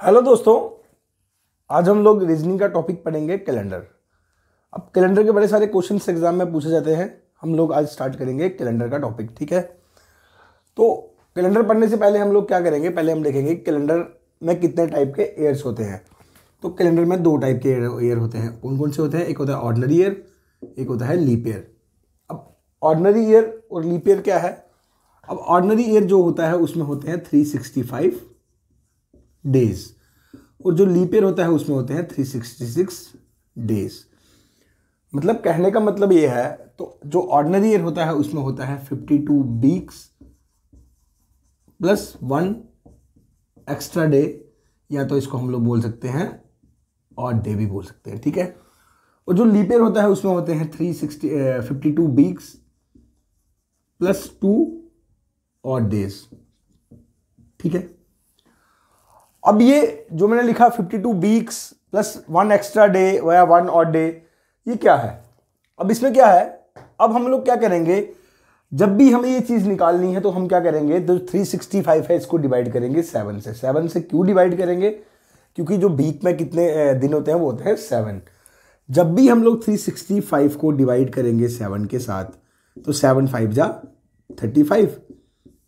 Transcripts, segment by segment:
Hello दोस्तों, आज हम लोग रीजनिंग का टॉपिक पढ़ेंगे कैलेंडर। अब कैलेंडर के बड़े सारे क्वेश्चंस एग्जाम में पूछे जाते हैं। हम लोग आज स्टार्ट करेंगे कैलेंडर का टॉपिक, ठीक है। तो कैलेंडर पढ़ने से पहले हम लोग क्या करेंगे, पहले हम देखेंगे कैलेंडर में कितने टाइप के ईयर्स होते हैं। तो कैलेंडर में दो टाइप के ईयर होते हैं। कौन कौन से होते हैं? एक होता है ऑर्डिनरी ईयर, एक होता है लीप ईयर। अब ऑर्डिनरी ईयर और लीप ईयर क्या है? अब ऑर्डिनरी ईयर जो होता है उसमें होते हैं 365 डेज, और जो लीप ईयर होता है उसमें होते हैं 366 डेज। मतलब कहने का मतलब ये है, तो जो ऑर्डिनरी ईयर होता है उसमें होता है 52 वीक्स प्लस 1 एक्स्ट्रा डे, या तो इसको हम लोग बोल सकते हैं ऑड डे भी बोल सकते हैं, ठीक है। और जो लीप ईयर होता है उसमें होते हैं 52 वीक्स प्लस 2 ऑड डेज, ठीक है। अब ये जो मैंने लिखा 52 वीक्स प्लस 1 एक्स्ट्रा डे या 1 ऑड डे, ये क्या है? अब इसमें क्या है, अब हम लोग क्या करेंगे, जब भी हमें ये चीज़ निकालनी है तो हम क्या करेंगे, तो 365 है इसको डिवाइड करेंगे 7 से। 7 से क्यों डिवाइड करेंगे? क्योंकि जो वीक में कितने दिन होते हैं वो होते हैं 7। जब भी हम लोग 365 को डिवाइड करेंगे 7 के साथ, तो 7 5 जा 35,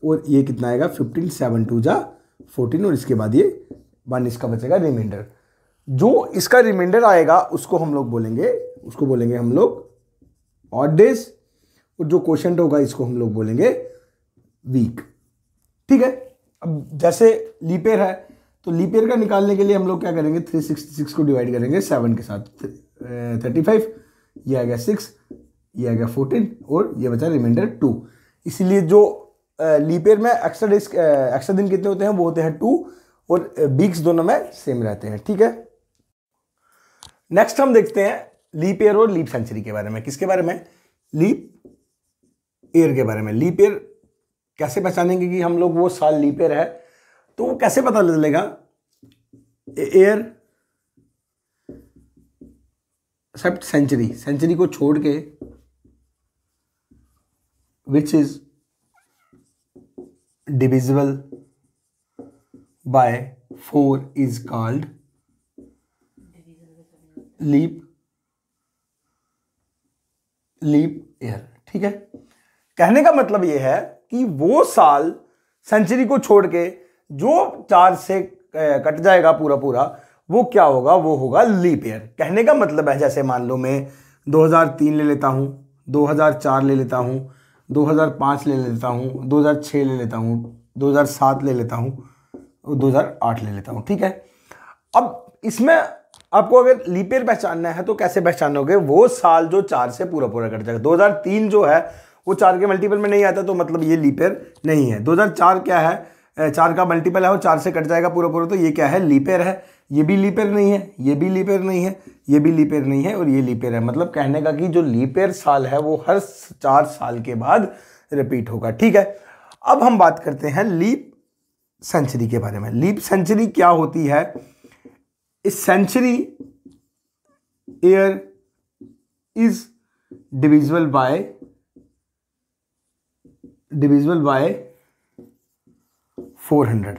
और ये कितना आएगा 15, 7 2 जा 14, और इसके बाद ये 1 इसका बचेगा रिमाइंडर। जो इसका रिमाइंडर आएगा उसको हम लोग बोलेंगे हम लोग ऑड डेज, और जो क्वोशंट होगा इसको हम लोग बोलेंगे वीक, ठीक है। अब जैसे लीप ईयर है, तो लीप ईयर का निकालने के लिए हम लोग क्या करेंगे, 366 को डिवाइड करेंगे 7 के साथ, 35, ये आ गया 6, ये आ गया 14, और ये बचा रिमाइंडर 2। इसीलिए जो लीप ईयर में एक्स्ट्रा दिन कितने होते हैं, वो होते हैं 2, और वीक्स दोनों में सेम रहते हैं, ठीक है। नेक्स्ट हम देखते हैं लीप ईयर और लीप सेंचुरी के बारे में। किसके बारे में? लीप ईयर के बारे में। लीप ईयर कैसे पहचानेंगे कि हम लोग वो साल लीप ईयर है? तो वो कैसे पता चलेगा? ईयर एक्सेप्ट सेंचुरी को छोड़ के which is divisible by 4 is called leap year, ठीक है। कहने का मतलब यह है कि वो साल सेंचुरी को छोड़ के जो 4 से कट जाएगा पूरा पूरा, वो क्या होगा? वो होगा लीप ईयर। कहने का मतलब है, जैसे मान लो मैं 2003 ले लेता हूं, 2004 ले लेता हूं, 2005 ले लेता हूँ, 2006 ले लेता हूँ, 2007 ले लेता हूँ, 2008 ले लेता हूँ, ठीक है। अब इसमें आपको अगर लीप ईयर पहचानना है तो कैसे पहचानोगे? वो साल जो 4 से पूरा पूरा कट जाएगा। 2003 जो है वो 4 के मल्टीपल में नहीं आता, तो मतलब ये लीप ईयर नहीं है। 2004 क्या है? 4 का मल्टीपल है, वो 4 से कट जाएगा पूरा पूरा, तो ये क्या है? लीप ईयर है। ये भी लीप ईयर नहीं है, ये भी लीप ईयर नहीं है, ये भी लीप ईयर नहीं है, और ये लीप ईयर है। मतलब कहने का कि जो लीप ईयर साल है वो हर 4 साल के बाद रिपीट होगा, ठीक है। अब हम बात करते हैं लीप सेंचुरी के बारे में। लीप सेंचुरी क्या होती है? इस century year is divisible by 400।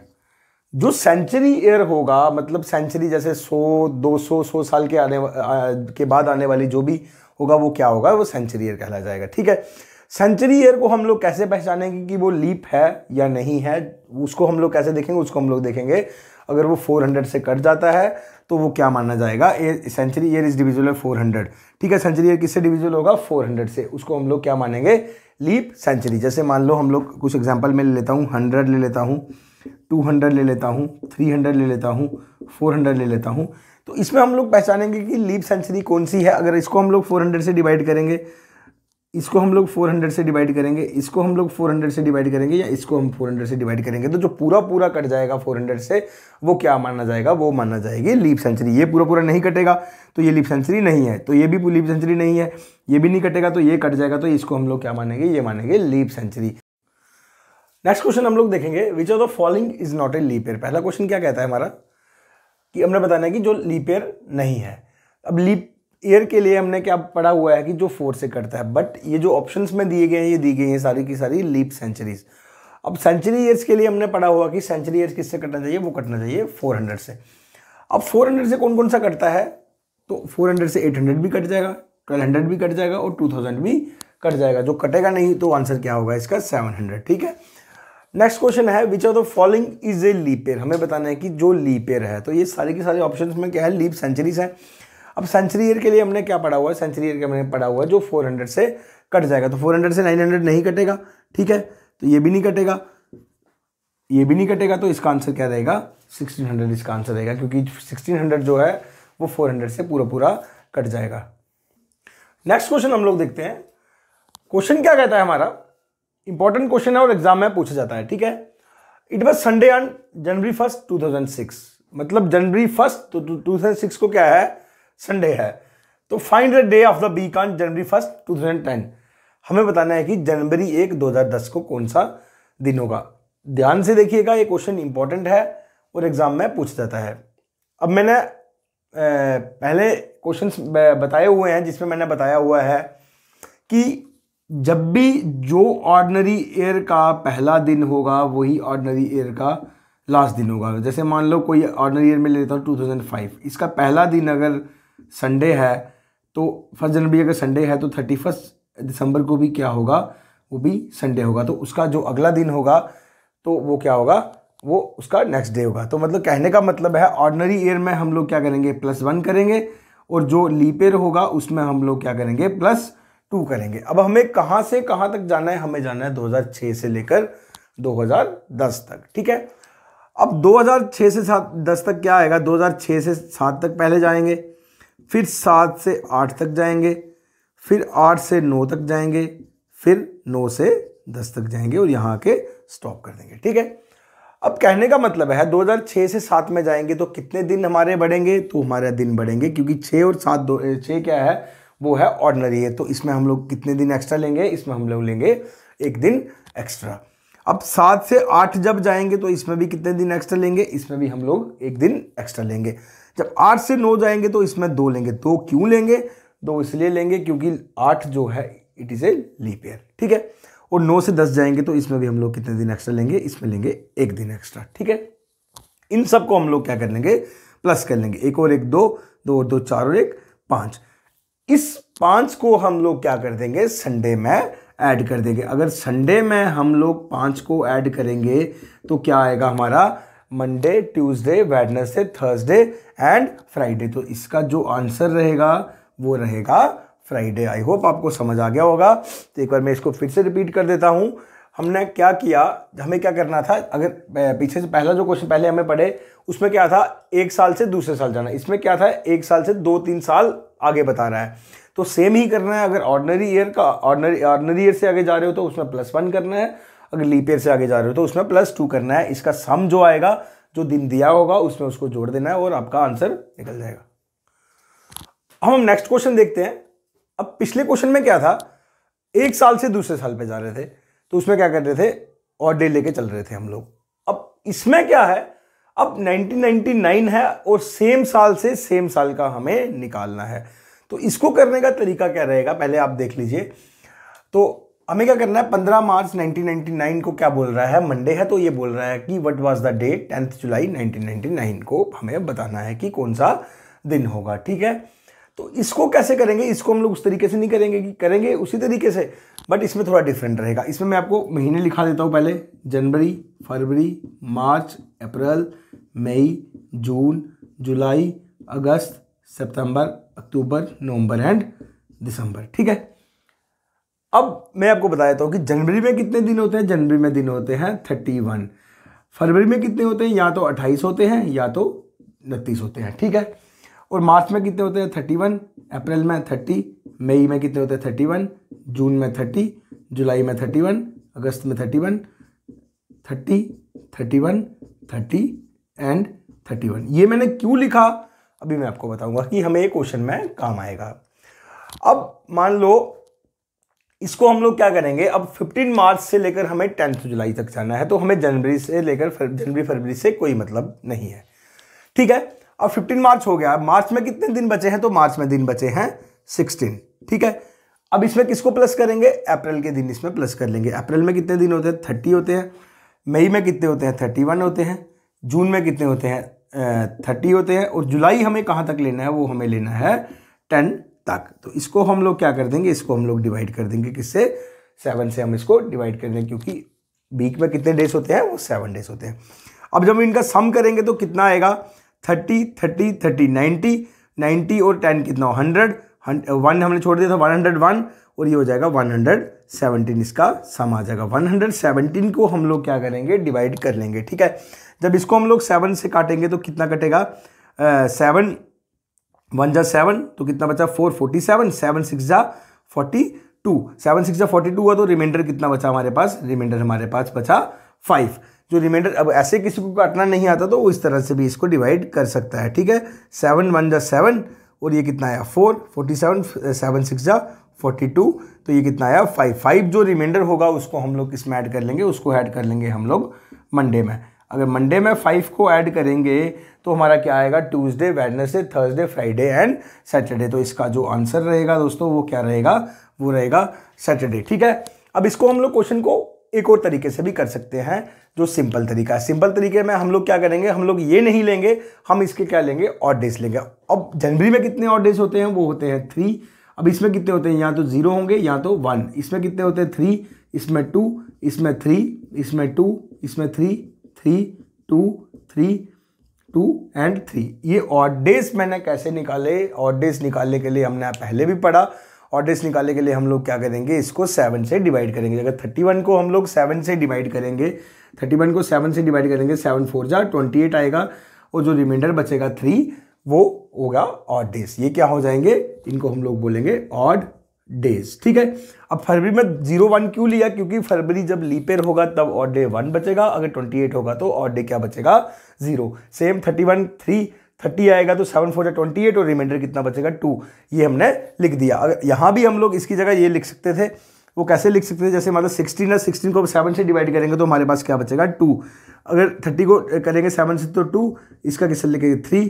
जो सेंचुरी ईयर होगा, मतलब सेंचुरी जैसे 100, 200, 100 साल के बाद आने वाली जो भी होगा वो क्या होगा? वो सेंचुरी ईयर कहला जाएगा, ठीक है। सेंचुरी ईयर को हम लोग कैसे पहचानेंगे कि वो लीप है या नहीं है? उसको हम लोग कैसे देखेंगे? उसको हम लोग देखेंगे अगर वो 400 से कट जाता है तो वो क्या माना जाएगा? सेंचुरी ईयर इज डिविजिबल 400, ठीक है। सेंचुरी ईयर किससे डिविजिबल होगा? 400 से। उसको हम लोग क्या मानेंगे? Leap century. जैसे मान लो हम लोग कुछ एग्जाम्पल में ले लेता हूँ, 100 ले लेता हूँ, 200 ले लेता हूँ, 300 ले लेता हूँ, 400 ले लेता हूँ। तो इसमें हम लोग पहचानेंगे कि लीप सेंचुरी कौन सी है। अगर इसको हम लोग 400 से डिवाइड करेंगे, इसको हम लोग 400 से डिवाइड करेंगे, इसको हम लोग 400 से डिवाइड करेंगे, या इसको हम 400 से डिवाइड करेंगे, तो जो पूरा पूरा कट जाएगा 400 से, वो क्या माना जाएगा? वो माना जाएगी लीप सेंचुरी। ये पूरा पूरा नहीं कटेगा तो ये लीप सेंचुरी नहीं है, तो ये भी लीप सेंचुरी नहीं है। ये भी नहीं कटेगा तो ये कट जाएगा, तो इसको हम लोग क्या मानेंगे? ये मानेंगे लीप सेंचुरी। नेक्स्ट क्वेश्चन हम लोग देखेंगे, which of the following is not a leap year. पहला क्वेश्चन क्या कहता है हमारा, कि हमने बताना है कि जो लीप ईयर नहीं है। अब लीप ईयर के लिए हमने क्या पढ़ा हुआ है कि जो 4 से कटता है, बट ये जो ऑप्शंस में दिए गए हैं, ये दी गई हैं सारी की सारी लीप सेंचुरीज। अब सेंचुरी ईयर्स के लिए हमने पढ़ा हुआ कि सेंचुरी ईयर्स किससे कटना चाहिए, वो कटना चाहिए 400 से। अब 400 से कौन कौन सा कटता है, तो 400 से 800 भी कट जाएगा, 1200 भी कट जाएगा और 2000 भी कट जाएगा। जो कटेगा नहीं तो आंसर क्या होगा इसका 700। ठीक है, नेक्स्ट क्वेश्चन है which of the following is a leap year. हमें बताना है कि जो लीप ईयर है, तो ये सारे के सारे ऑप्शंस में क्या है, लीप सेंचुरीज है। अब सेंचुरी ईयर के लिए हमने क्या पढ़ा हुआ है, सेंचुरी ईयर के हमने पढ़ा हुआ है जो 400 से कट जाएगा, तो 400 से 900 नहीं कटेगा। ठीक है, तो ये भी नहीं कटेगा, ये भी नहीं कटेगा, तो इसका आंसर क्या रहेगा 1600 इसका आंसर रहेगा, क्योंकि 1600 जो है वो 400 से पूरा पूरा कट जाएगा। नेक्स्ट क्वेश्चन हम लोग देखते हैं। क्वेश्चन क्या कहता है हमारा, इंपॉर्टेंट क्वेश्चन है और एग्जाम में पूछा जाता है। ठीक है, it was Sunday on January 1 2006, मतलब जनवरी 1 तो 2006 को क्या है, संडे है। तो find the day of the week on January 1 2010। हमें बताना है कि जनवरी 1 2010 को कौन सा दिन होगा। ध्यान से देखिएगा, ये क्वेश्चन इंपॉर्टेंट है और एग्जाम में पूछा जाता है। अब मैंने पहले क्वेश्चंस बताए हुए हैं जिसमें मैंने बताया हुआ है कि जब भी जो ऑर्डिनरी ईयर का पहला दिन होगा वही ऑर्डिनरी ईयर का लास्ट दिन होगा। जैसे मान लो कोई ऑर्डिनरी ईयर में लेता हूँ 2005, इसका पहला दिन अगर संडे है तो 1 जनवरी अगर संडे है तो 31 दिसंबर को भी क्या होगा, वो भी संडे होगा। तो उसका जो अगला दिन होगा तो वो क्या होगा, वो उसका नेक्स्ट डे होगा। तो मतलब कहने का मतलब है ऑर्डिनरी ईयर में हम लोग क्या करेंगे +1 करेंगे और जो लीप ईयर होगा उसमें हम लोग क्या करेंगे +2 करेंगे। अब हमें कहाँ से कहाँ तक जाना है, हमें जाना है 2006 से लेकर 2010 तक। ठीक है, अब 2006 से 10 तक क्या आएगा, 2006 से 7 तक पहले जाएंगे, फिर 7 से 8 तक जाएंगे, फिर 8 से 9 तक जाएंगे, फिर 9 से 10 तक जाएंगे और यहाँ के स्टॉप कर देंगे। ठीक है, अब कहने का मतलब है 2006 से 7 में जाएंगे तो कितने दिन हमारे बढ़ेंगे, तो हमारे दिन बढ़ेंगे, क्योंकि 6 और 7 6 क्या है, वो है ऑर्डिनरी है। तो इसमें हम लोग कितने दिन एक्स्ट्रा लेंगे, इसमें हम लोग लेंगे 1 दिन एक्स्ट्रा। अब 7 से 8 जब जाएंगे तो इसमें भी कितने दिन एक्स्ट्रा लेंगे, इसमें भी हम लोग 1 दिन एक्स्ट्रा लेंगे। जब 8 से 9 जाएंगे तो इसमें 2 लेंगे। 2 क्यों लेंगे, 2 इसलिए लेंगे क्योंकि 8 जो है it is a leap year. ठीक है, और 9 से 10 जाएंगे तो इसमें भी हम लोग कितने दिन एक्स्ट्रा लेंगे, इसमें लेंगे 1 दिन एक्स्ट्रा। ठीक है, इन सब को हम लोग क्या कर लेंगे, प्लस कर लेंगे। 1 और 1 2, 2 और 2 4 और 1 5। इस 5 को हम लोग क्या कर देंगे, संडे में ऐड कर देंगे। अगर संडे में हम लोग 5 को ऐड करेंगे तो क्या आएगा हमारा, Monday, Tuesday, Wednesday, Thursday and Friday. तो इसका जो आंसर रहेगा वो रहेगा फ्राइडे। आई होप आपको समझ आ गया होगा। तो एक बार मैं इसको फिर से रिपीट कर देता हूँ। हमने क्या किया, हमें क्या करना था, अगर पीछे से पहला जो क्वेश्चन पहले हमें पढ़े उसमें क्या था, 1 साल से दूसरे साल जाना। इसमें क्या था, 1 साल से 2-3 साल आगे बता रहा है। तो सेम ही करना है। अगर ऑर्डिनरी ईयर से आगे जा रहे हो तो उसमें +1 करना है, अगर लीप ईयर से आगे जा रहे हो तो उसमें +2 करना है। इसका सम जो आएगा, जो दिन दिया होगा उसमें उसको जोड़ देना है और आपका आंसर निकल जाएगा। हम नेक्स्ट क्वेश्चन देखते हैं। अब पिछले क्वेश्चन में क्या था, 1 साल से दूसरे साल पे जा रहे थे तो उसमें क्या कर रहे थे, और डे लेके चल रहे थे हम लोग। अब इसमें क्या है, अब 1999 है और सेम साल से सेम साल का हमें निकालना है। तो इसको करने का तरीका क्या रहेगा, पहले आप देख लीजिए। तो हमें क्या करना है, 15 मार्च 1999 को क्या बोल रहा है, मंडे है, तो ये बोल रहा है कि व्हाट वाज द डे, 10 जुलाई 1999 को हमें बताना है कि कौन सा दिन होगा। ठीक है, तो इसको कैसे करेंगे, इसको हम लोग उस तरीके से नहीं करेंगे कि करेंगे उसी तरीके से, बट इसमें थोड़ा डिफरेंट रहेगा। इसमें मैं आपको महीने लिखा देता हूँ पहले, जनवरी, फरवरी, मार्च, अप्रैल, मई, जून, जुलाई, अगस्त, सितंबर, अक्टूबर, नवंबर एंड दिसंबर। ठीक है, अब मैं आपको बता देता हूँ कि जनवरी में कितने दिन होते हैं। जनवरी में दिन होते हैं 31। फरवरी में कितने होते हैं, या तो 28 होते हैं या तो 29 होते हैं। ठीक है, और मार्च में कितने होते हैं 31, अप्रैल में 30, मई में कितने होते हैं 31, जून में 30, जुलाई में 31, अगस्त में 31, 30, 31, 30 एंड 31। ये मैंने क्यों लिखा अभी मैं आपको बताऊंगा कि हमें ये क्वेश्चन में काम आएगा। अब मान लो इसको हम लोग क्या करेंगे, अब 15 मार्च से लेकर हमें 10 जुलाई तक जाना है, तो हमें जनवरी से लेकर जनवरी फरवरी से कोई मतलब नहीं है। ठीक है, अब 15 मार्च हो गया। मार्च में कितने दिन बचे हैं, तो मार्च में दिन बचे हैं 16। ठीक है, अब इसमें किसको प्लस करेंगे, अप्रैल के दिन इसमें प्लस कर लेंगे। अप्रैल में कितने दिन होते हैं, 30 होते हैं। मई में कितने होते हैं, 31 होते हैं। जून में कितने होते हैं, 30 होते हैं। और जुलाई हमें कहाँ तक लेना है, वो हमें लेना है 10 तक। तो इसको हम लोग क्या कर देंगे, इसको हम लोग डिवाइड कर देंगे किससे, 7 से हम इसको डिवाइड कर देंगे, क्योंकि वीक में कितने डेज होते हैं, वो 7 डेज होते हैं। अब जब इनका सम करेंगे तो कितना आएगा, 30 30 30 90 90 और 10 कितना, 100 1 हमने छोड़ दिया था, 101 और ये हो जाएगा 117। इसका सम आ जाएगा। 117 को हम लोग क्या करेंगे, डिवाइड कर लेंगे। ठीक है, जब इसको हम लोग 7 से काटेंगे तो कितना कटेगा, 7 1 जा 7 तो कितना बचा, 4 47, 7 6 जा 42, 7 6 जा 42 हुआ तो रिमाइंडर कितना बचा हमारे पास, रिमाइंडर हमारे पास बचा 5। जो रिमाइंडर, अब ऐसे किसी को काटना नहीं आता तो वो इस तरह से भी इसको डिवाइड कर सकता है। ठीक है, 7 1 जा 7 और ये कितना आया 4 47, 7 6 जा 42 तो ये कितना आया 5। 5 जो रिमाइंडर होगा उसको हम लोग किस में ऐड कर लेंगे, उसको ऐड कर लेंगे हम लोग मंडे में। अगर मंडे में 5 को ऐड करेंगे तो हमारा क्या आएगा, Tuesday Wednesday Thursday Friday and Saturday. तो इसका जो आंसर रहेगा दोस्तों वो क्या रहेगा, वो रहेगा सैटरडे। ठीक है, अब इसको हम लोग क्वेश्चन को एक और तरीके से भी कर सकते हैं, जो सिंपल तरीका है। सिंपल तरीके में हम लोग क्या करेंगे, हम लोग ये नहीं लेंगे, हम इसके क्या लेंगे, ऑड डेज लेंगे। अब जनवरी में कितने ऑड डेज होते हैं, वो होते हैं 3। अब इसमें कितने होते हैं, या तो 0 होंगे या तो 1। इसमें कितने होते हैं, 3, इसमें 2, इसमें 3, इसमें 2, इसमें 3 3 2 3 2 एंड 3। ये ऑड डेज मैंने कैसे निकाले, ऑड डेज निकालने के लिए हमने पहले भी पढ़ा। ऑड डेज निकालने के लिए हम लोग क्या करेंगे, इसको 7 से डिवाइड करेंगे। अगर 31 को हम लोग 7 से डिवाइड करेंगे, 31 को 7 से डिवाइड करेंगे, 7 4 जा 28 आएगा और जो रिमाइंडर बचेगा 3 वो होगा ऑड डेज। ये क्या हो जाएंगे, इनको हम लोग बोलेंगे ऑड डेज। ठीक है, अब फरवरी में 0 1 क्यों लिया, क्योंकि फरवरी जब लीप ईयर होगा तब ऑड डे 1 बचेगा, अगर 28 होगा तो ऑड डे क्या बचेगा, 0। सेम 31 3 30 आएगा तो 7 4 28 और रिमाइंडर कितना बचेगा 2। ये हमने लिख दिया। अगर यहाँ भी हम लोग इसकी जगह ये लिख सकते थे, वो कैसे लिख सकते थे, जैसे मतलब 16 है, 16 को 7 से डिवाइड करेंगे तो हमारे पास क्या बचेगा 2। अगर 30 को करेंगे 7 से तो 2, इसका किससे लिखेंगे 3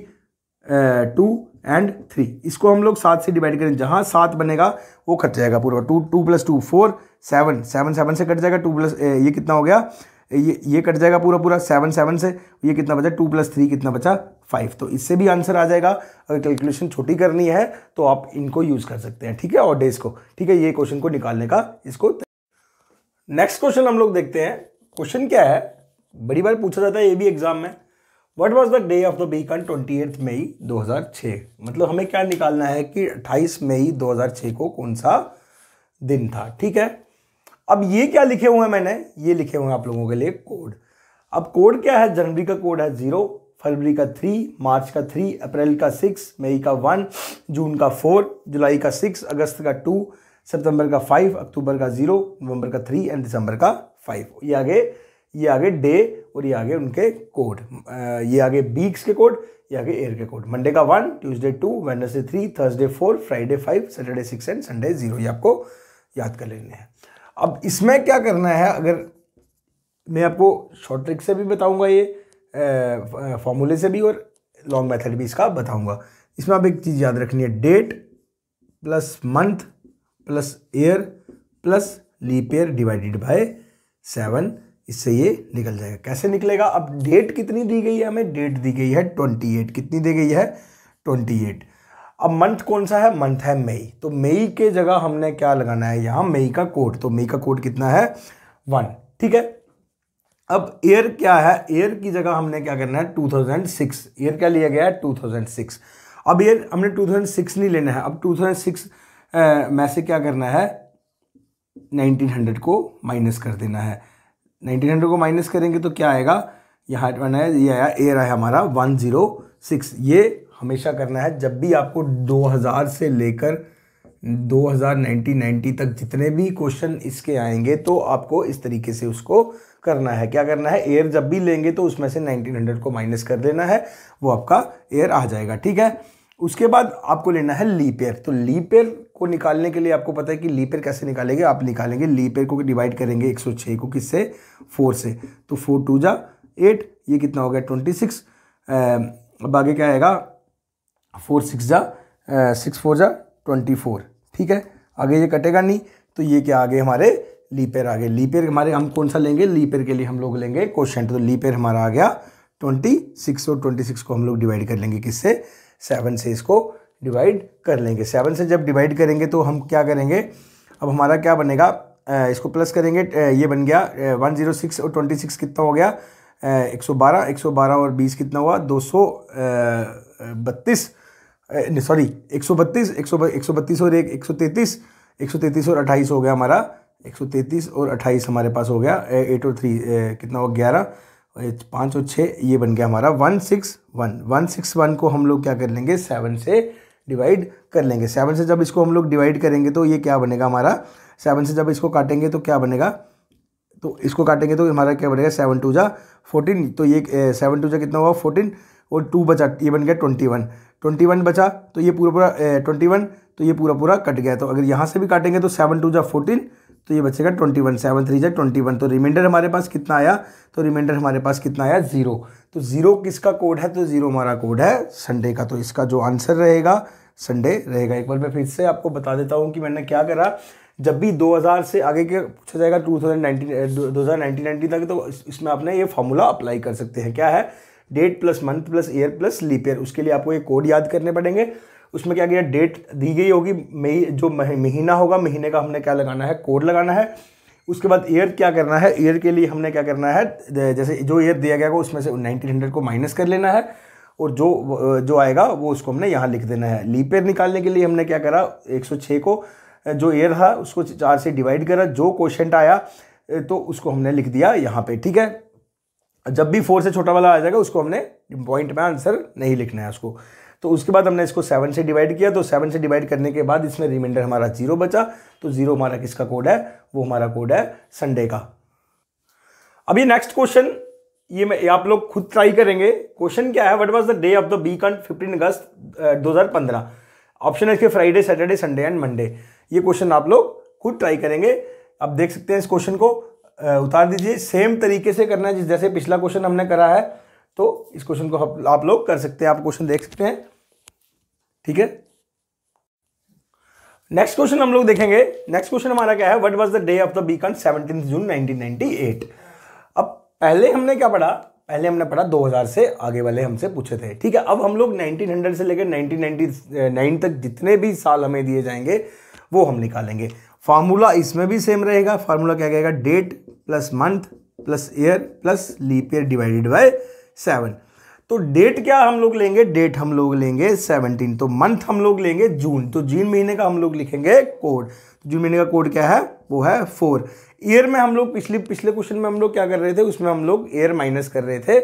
2 एंड 3। इसको हम लोग 7 से डिवाइड करें, जहाँ 7 बनेगा वो कट जाएगा पूरा। 2 2 + 2 4 7 7 7 से कट जाएगा। 2 प्लस ये कितना हो गया, ये कट जाएगा पूरा पूरा 7 7 से। ये कितना बचा, 2 + 3 कितना बचा 5। तो इससे भी आंसर आ जाएगा। अगर कैलकुलेशन छोटी करनी है तो आप इनको यूज़ कर सकते हैं। ठीक है, और डेज को। ठीक है, ये क्वेश्चन को निकालने का इसको। नेक्स्ट क्वेश्चन हम लोग देखते हैं। क्वेश्चन क्या है, बड़ी बार पूछा जाता है ये भी एग्जाम में। What was the day of the week on 28 May 2006। मतलब हमें क्या निकालना है कि 28 मई 2006 को कौन सा दिन था। ठीक है, अब ये क्या लिखे हुए हैं मैंने, ये लिखे हुए हैं आप लोगों के लिए कोड। अब कोड क्या है, जनवरी का कोड है 0, फरवरी का 3, मार्च का 3, अप्रैल का 6, मई का 1, जून का 4, जुलाई का 6, अगस्त का 2, सितंबर का 5, अक्टूबर का 0, नवंबर का 3 एंड दिसंबर का 5। ये आगे डे और ये आगे उनके कोड। ये आगे वीक्स के कोड, ये आगे ईयर के कोड। मंडे का 1, Tuesday 2, Wednesday 3, Thursday 4, Friday 5, Saturday 6 and Sunday 0। ये आपको याद कर लेने हैं। अब इसमें क्या करना है, अगर मैं आपको शॉर्ट ट्रिक से भी बताऊंगा, ये फॉर्मूले से भी और लॉन्ग मेथड भी इसका बताऊंगा। इसमें आप एक चीज़ याद रखनी है, date plus month plus year plus leap year divided by 7। इससे ये निकल जाएगा। कैसे निकलेगा, अब डेट कितनी दी गई है हमें, डेट दी गई है 28। कितनी दी गई है, 28। अब मंथ कौन सा है, मंथ है मई। तो मई के जगह हमने क्या लगाना है, यहाँ मई का कोड। तो मई का कोड कितना है, 1। ठीक है, अब ईयर क्या है, ईयर की जगह हमने क्या करना है, 2006। ईयर क्या लिया गया है, 2006। अब ईयर हमने 2006 नहीं लेना है। अब 2006 में से क्या करना है, 1900 को माइनस कर देना है। 1900 को माइनस करेंगे तो क्या आएगा, यहाँ ये आया, ईयर है हमारा 106। ये हमेशा करना है जब भी आपको 2000 से लेकर 1990 तक जितने भी क्वेश्चन इसके आएंगे तो आपको इस तरीके से उसको करना है। क्या करना है, ईयर जब भी लेंगे तो उसमें से 1900 को माइनस कर देना है, वो आपका ईयर आ जाएगा। ठीक है, उसके बाद आपको लेना है लीप ईयर। तो लीप ईयर को निकालने के लिए आपको पता है कि लीप ईयर कैसे निकालेंगे, आप निकालेंगे लीप ईयर को डिवाइड करेंगे 106 को किससे, 4 से। तो 4 2 जा 8, ये कितना हो गया 26। अब आगे क्या आएगा, 4 6 जा 6 4 जा 24। ठीक है, आगे ये कटेगा नहीं, तो ये क्या आगे हमारे लीप ईयर आ गए। लीप ईयर हमारे हम कौन सा लेंगे, लीप ईयर के लिए हम लोग लेंगे क्वोशिएंट, तो लीप ईयर हमारा आ गया 26, और 26 को हम लोग डिवाइड कर लेंगे किससे, 7 से इसको डिवाइड कर लेंगे। 7 से जब डिवाइड करेंगे तो हम क्या करेंगे, अब हमारा क्या बनेगा, इसको प्लस करेंगे, ये बन गया 106 और 26 कितना हो गया 112, 112 और 20 कितना हुआ 232, सॉरी 132, 132 और 133, 133 और 28 हो गया हमारा, 133 और 28 हमारे पास हो गया, 8 और 3 कितना हो 11, 5 और 6 ये बन गया हमारा 161। 161 को हम लोग क्या कर लेंगे 7 से डिवाइड कर लेंगे। 7 से जब इसको हम लोग डिवाइड करेंगे तो ये क्या बनेगा हमारा, 7 से जब इसको काटेंगे तो क्या बनेगा, तो इसको काटेंगे तो हमारा क्या बनेगा 7 2 जा 14, तो ये 7 2 जा कितना हुआ 14 और 2 बचा, ये बन गया 21, 21 बचा, तो ये पूरा 21, तो ये पूरा कट गया। तो अगर यहाँ से भी काटेंगे तो 7 2 जा 14, तो ये बचेगा 21, 7 3 जा 21, तो रिमाइंडर हमारे पास कितना आया, तो रिमाइंडर हमारे पास कितना आया 0। तो 0 किसका कोड है, तो 0 हमारा कोड है संडे का, तो इसका जो आंसर रहेगा संडे रहेगा। एक बार मैं फिर से आपको बता देता हूँ कि मैंने क्या करा, जब भी 2000 से आगे के पूछा जाएगा 2019 तक, तो इसमें आपने ये फॉर्मूला अप्लाई कर सकते हैं। क्या है, date plus month plus year plus leap year. उसके लिए आपको ये कोड याद करने पड़ेंगे। उसमें क्या किया, डेट दी गई होगी, जो महीना होगा, महीने का हमने क्या लगाना है, कोड लगाना है। उसके बाद ईयर क्या करना है, ईयर के लिए हमने क्या करना है, जैसे जो ईयर दिया गया उसमें से 1900 को माइनस कर लेना है, और जो आएगा वो उसको हमने यहाँ लिख देना है। लीप ईयर निकालने के लिए हमने क्या करा, 106 को जो ईयर था उसको 4 से डिवाइड करा, जो क्वोशिएंट आया तो उसको हमने लिख दिया यहाँ पे, ठीक है। जब भी 4 से छोटा वाला आ जाएगा उसको हमने पॉइंट में आंसर नहीं लिखना है उसको। तो उसके बाद हमने इसको 7 से डिवाइड किया, तो 7 से डिवाइड करने के बाद इसमें रिमाइंडर हमारा 0 बचा, तो 0 हमारा किसका कोड है, वो हमारा कोड है संडे का। अब ये नेक्स्ट क्वेश्चन, ये आप लोग खुद ट्राई करेंगे। क्वेश्चन क्या है, what was the day of the week on 15 August 2015। Option है इसके Friday, Saturday, Sunday and Monday. ये क्वेश्चन आप लोग खुद ट्राई करेंगे। अब देख सकते हैं इस क्वेश्चन को, उतार दीजिए, सेम तरीके से करना है जैसे पिछला क्वेश्चन हमने करा है, तो इस क्वेश्चन को आप लोग कर सकते हैं। आप क्वेश्चन देख सकते हैं, ठीक है। नेक्स्ट क्वेश्चन हम लोग देखेंगे। नेक्स्ट क्वेश्चन हमारा क्या है, what was the day of the week on 17 June 1998। अब पहले हमने क्या पढ़ा, पहले हमने पढ़ा 2000 से आगे वाले हमसे पूछे थे, ठीक है। अब हम लोग 1900 से लेकर 1999 तक जितने भी साल हमें दिए जाएंगे वो हम निकालेंगे। फार्मूला इसमें भी सेम रहेगा। फार्मूला क्या कहेगा, date plus month plus year plus leap year divided by 7। तो डेट क्या हम लोग लेंगे, डेट हम लोग लेंगे 17, तो मंथ हम लोग लेंगे जून, तो जून महीने का हम लोग लिखेंगे कोड। तो जून महीने का कोड क्या है, वो है 4। ईयर में हम लोग पिछले क्वेश्चन में हम लोग क्या कर रहे थे, उसमें हम लोग ईयर माइनस कर रहे थे,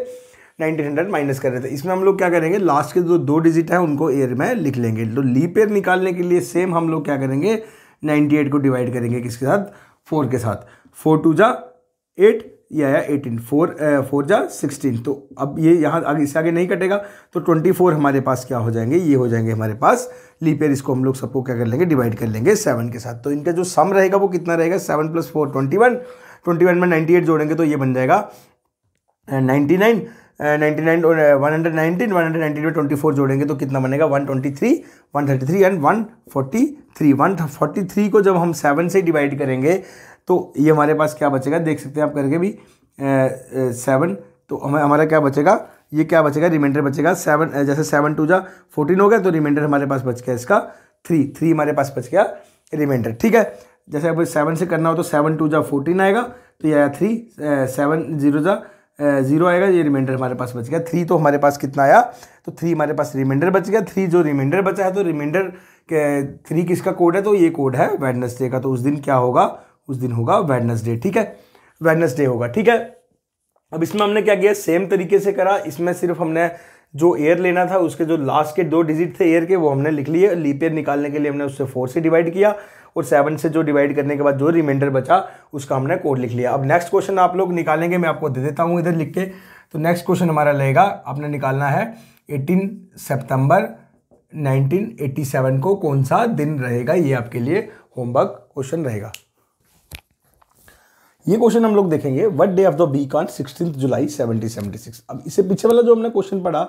1900 माइनस कर रहे थे। इसमें हम लोग क्या करेंगे, लास्ट के जो 2 डिजिट हैं उनको ईयर में लिख लेंगे। तो लीप ईयर निकालने के लिए सेम हम लोग क्या करेंगे, 98 को डिवाइड करेंगे किसके साथ, 4 के साथ। 4 2 जा 8, ये आया 18, 4 जा 16। तो अब ये यहाँ आगे, इससे आगे नहीं कटेगा, तो 24 हमारे पास क्या हो जाएंगे, ये हो जाएंगे हमारे पास लीप ईयर। इसको हम लोग सबको क्या कर लेंगे, डिवाइड कर लेंगे 7 के साथ। तो इनका जो सम रहेगा वो कितना रहेगा, 7 + 4 21, 21 में 98 जोड़ेंगे तो ये बन जाएगा 99, 99 और 119, 119 में 24 जोड़ेंगे तो कितना बनेगा, 123, 133 एंड 143। 143 को जब हम 7 से डिवाइड करेंगे तो ये हमारे पास क्या बचेगा, देख सकते हैं आप करके भी 7। तो हमारा क्या बचेगा, ये क्या बचेगा, रिमाइंडर बचेगा 7। जैसे 7 2 जा 14 हो गया, तो रिमाइंडर हमारे पास बच गया इसका 3 हमारे पास बच गया रिमाइंडर, ठीक है। जैसे अब 7 से करना हो तो 7 2 जा 14 आएगा, तो ये आया 3, 7 0 जा 0 आएगा, ये रिमाइंडर हमारे पास बच गया 3। तो हमारे पास कितना आया, तो 3 हमारे पास रिमाइंडर बच गया। 3 जो रिमाइंडर बचा है, तो रिमाइंडर के 3 किसका कोड है, तो ये कोड है वेडनेसडे का। तो उस दिन क्या होगा, उस दिन होगा वेडनेसडे, ठीक है, वेडनेसडे होगा, ठीक है। अब इसमें हमने क्या किया, सेम तरीके से करा। इसमें सिर्फ हमने जो ईयर लेना था उसके जो लास्ट के 2 डिजिट थे ईयर के वो हमने लिख लिए। लीप ईयर निकालने के लिए हमने उससे 4 से डिवाइड किया, और 7 से जो डिवाइड करने के बाद जो रिमाइंडर बचा उसका हमने कोड लिख लिया। अब नेक्स्ट क्वेश्चन आप लोग निकालेंगे, मैं आपको दे देता हूँ इधर लिख के। तो नेक्स्ट क्वेश्चन हमारा रहेगा, आपने निकालना है 18 सितंबर 1987 को कौन सा दिन रहेगा। ये आपके लिए होमवर्क क्वेश्चन रहेगा। ये क्वेश्चन हम लोग देखेंगे, what day of the week on 16 July 1776। अब इससे पीछे वाला जो हमने क्वेश्चन पढ़ा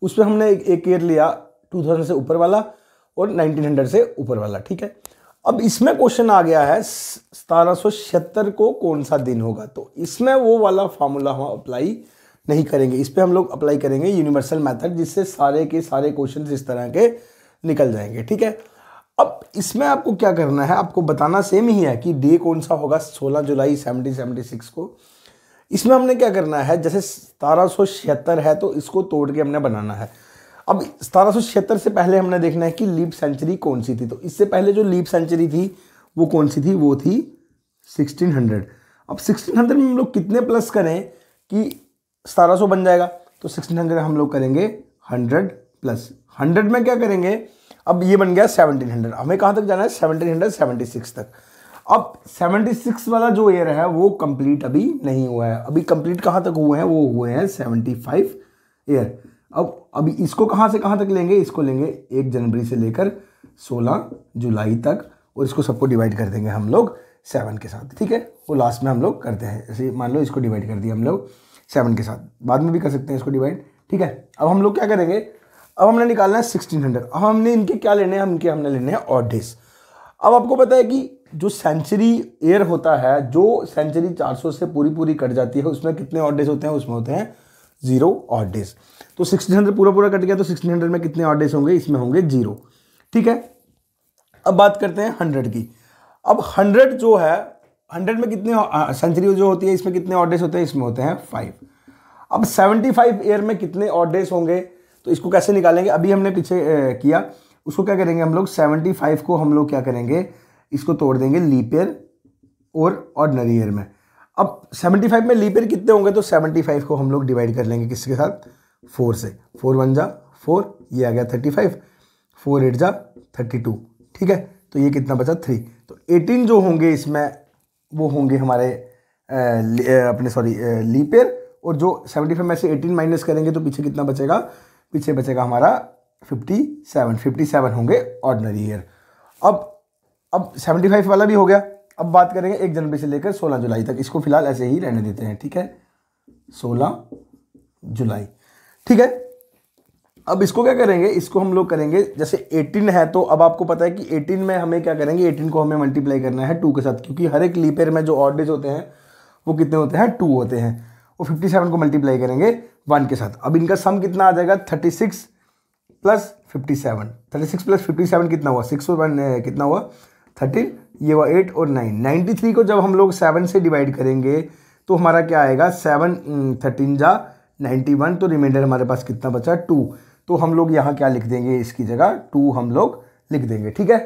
उसमें हमने एक ईयर लिया 2000 से ऊपर वाला और 1900 से ऊपर वाला, ठीक है। अब इसमें क्वेश्चन आ गया है 1776 को कौन सा दिन होगा, तो इसमें वो वाला फार्मूला हम अप्लाई नहीं करेंगे, इस पे हम लोग अप्लाई करेंगे यूनिवर्सल मेथड, जिससे सारे के सारे क्वेश्चन इस तरह के निकल जाएंगे। ठीक है, अब इसमें आपको क्या करना है, आपको बताना सेम ही है कि डे कौन सा होगा 16 जुलाई 1776 को। इसमें हमने क्या करना है, जैसे 1776 है तो इसको तोड़ के हमने बनाना है। अब 1776 से पहले हमने देखना है कि लीप सेंचुरी कौन सी थी, तो इससे पहले जो लीप सेंचुरी थी वो कौन सी थी, वो थी 1600। अब 1600 में हम लोग कितने प्लस करें कि 1700 बन जाएगा, तो 1600 हम लोग करेंगे 100 प्लस 100 में क्या करेंगे, अब ये बन गया 1700, हमें कहाँ तक जाना है 1776 तक। अब 76 वाला जो ईयर है वो कंप्लीट अभी नहीं हुआ है, अभी कंप्लीट कहाँ तक हुए हैं, वो हुए हैं 75 ईयर। अब अभी इसको कहाँ से कहाँ तक लेंगे, इसको लेंगे 1 जनवरी से लेकर 16 जुलाई तक, और इसको सबको डिवाइड कर देंगे हम लोग 7 के साथ। ठीक है, वो लास्ट में हम लोग करते हैं, जैसे मान लो इसको डिवाइड कर दिया हम लोग 7 के साथ, बाद में भी कर सकते हैं इसको डिवाइड। ठीक है, अब हम लोग क्या करेंगे, अब हमने निकालना है 1600। अब हमने इनके क्या लेने हैं, हमने लेने हैं ऑड डेज। अब आपको पता है कि जो सेंचुरी ईयर होता है, जो सेंचुरी 400 से पूरी कट जाती है, उसमें कितने ऑड डेज होते हैं, उसमें होते हैं 0 ऑड डेज। तो 1600 पूरा कट गया, तो 1600 में कितने ऑड डेज होंगे, इसमें होंगे 0। ठीक है, अब बात करते हैं 100 की। अब 100 जो है, 100 में कितने सेंचुरी जो होती है, इसमें कितने ऑड डेज होते हैं, इसमें होते हैं 5। अब 75 ईयर में कितने ऑड डेज होंगे, तो इसको कैसे निकालेंगे, अभी हमने पीछे किया, उसको क्या करेंगे हम लोग 75 को हम लोग क्या करेंगे, इसको तोड़ देंगे लीप ईयर और ऑर्डिनरी ईयर में। अब 75 में लीप ईयर कितने होंगे, तो 75 को हम लोग डिवाइड कर लेंगे किसके साथ, 4 से। 4 1 जा 4, ये आ गया 35, 4 8 जा 32। ठीक है, तो ये कितना बचा 3। तो 18 जो होंगे इसमें वो होंगे हमारे लीप ईयर, और जो 75 में से 18 माइनस करेंगे तो पीछे कितना बचेगा, पीछे बचेगा हमारा 57 होंगे ऑर्डिनरी ईयर। अब 75 वाला भी हो गया। अब बात करेंगे 1 जनवरी से लेकर 16 जुलाई तक, इसको फिलहाल ऐसे ही रहने देते हैं। ठीक है, 16 जुलाई। ठीक है, अब इसको क्या करेंगे, इसको हम लोग करेंगे, जैसे 18 है तो अब आपको पता है कि 18 में हमें क्या करेंगे, 18 को हमें मल्टीप्लाई करना है 2 के साथ, क्योंकि हर एक लीप ईयर में जो ऑड डेज होते हैं वो कितने होते हैं, 2 होते हैं। वो 57 को मल्टीप्लाई करेंगे 1 के साथ। अब इनका सम कितना आ जाएगा, 36 प्लस 57। 36 प्लस 57 कितना हुआ, 6 और 1 कितना हुआ 13, ये हुआ 8 और 9। 93 को जब हम लोग 7 से डिवाइड करेंगे तो हमारा क्या आएगा, 7 13 जा 91, तो रिमाइंडर हमारे पास कितना बचा 2। तो हम लोग यहाँ क्या लिख देंगे, इसकी जगह 2 हम लोग लिख देंगे। ठीक है,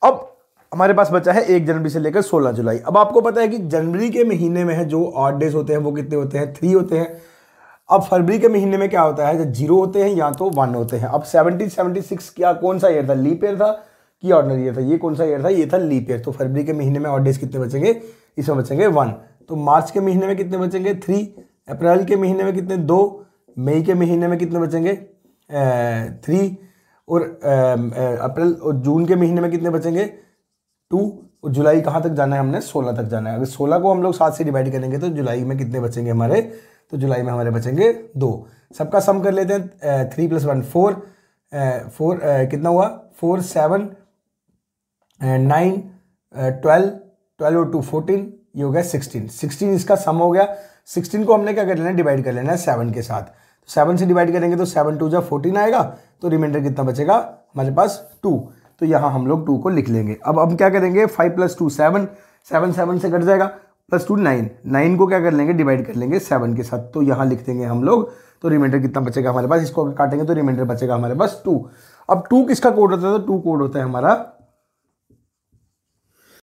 अब हमारे पास बचा है 1 जनवरी से लेकर 16 जुलाई। अब आपको पता है कि जनवरी के महीने में है जो ऑड डेज होते हैं वो कितने होते हैं, 3 होते हैं। अब फरवरी के महीने में क्या होता है, जब 0 होते हैं या तो 1 होते हैं। अब 1776 क्या कौन सा ईयर था, लीप ईयर था कि ऑर्डिनरी ईयर था, ये कौन सा ईयर था, ये था लीप ईयर। तो फरवरी के महीने में ऑड डेज कितने बचेंगे, इसमें बचेंगे 1। तो मार्च के महीने में कितने बचेंगे 3, अप्रैल के महीने में कितने 2, मई के महीने में कितने बचेंगे 3, और अप्रैल और जून के महीने में कितने बचेंगे 2, और जुलाई कहाँ तक जाना है, हमने 16 तक जाना है। अगर 16 को हम लोग 7 से डिवाइड करेंगे तो जुलाई में कितने बचेंगे हमारे, तो जुलाई में हमारे बचेंगे 2। सबका सम कर लेते हैं, 3 + 1 4, 4 कितना हुआ 4 7 9 12 12 और 2 14, ये हो गया 16 इसका सम हो गया। 16 को हमने क्या कर लेना है, डिवाइड कर लेना है 7 के साथ। 7 से डिवाइड करेंगे तो 7 2 जा 14 आएगा, तो रिमाइंडर कितना बचेगा हमारे पास 2। तो यहाँ हम लोग 2 को लिख लेंगे। अब हम क्या करेंगे, 5 + 2 7, 7 से कट जाएगा, +2 9 को क्या कर लेंगे, डिवाइड कर लेंगे 7 के साथ। तो यहाँ लिख देंगे हम लोग, तो रिमाइंडर कितना बचेगा हमारे पास, इसको काटेंगे तो रिमाइंडर बचेगा हमारे पास 2। अब 2 किसका कोड होता है, तो 2 कोड होता है हमारा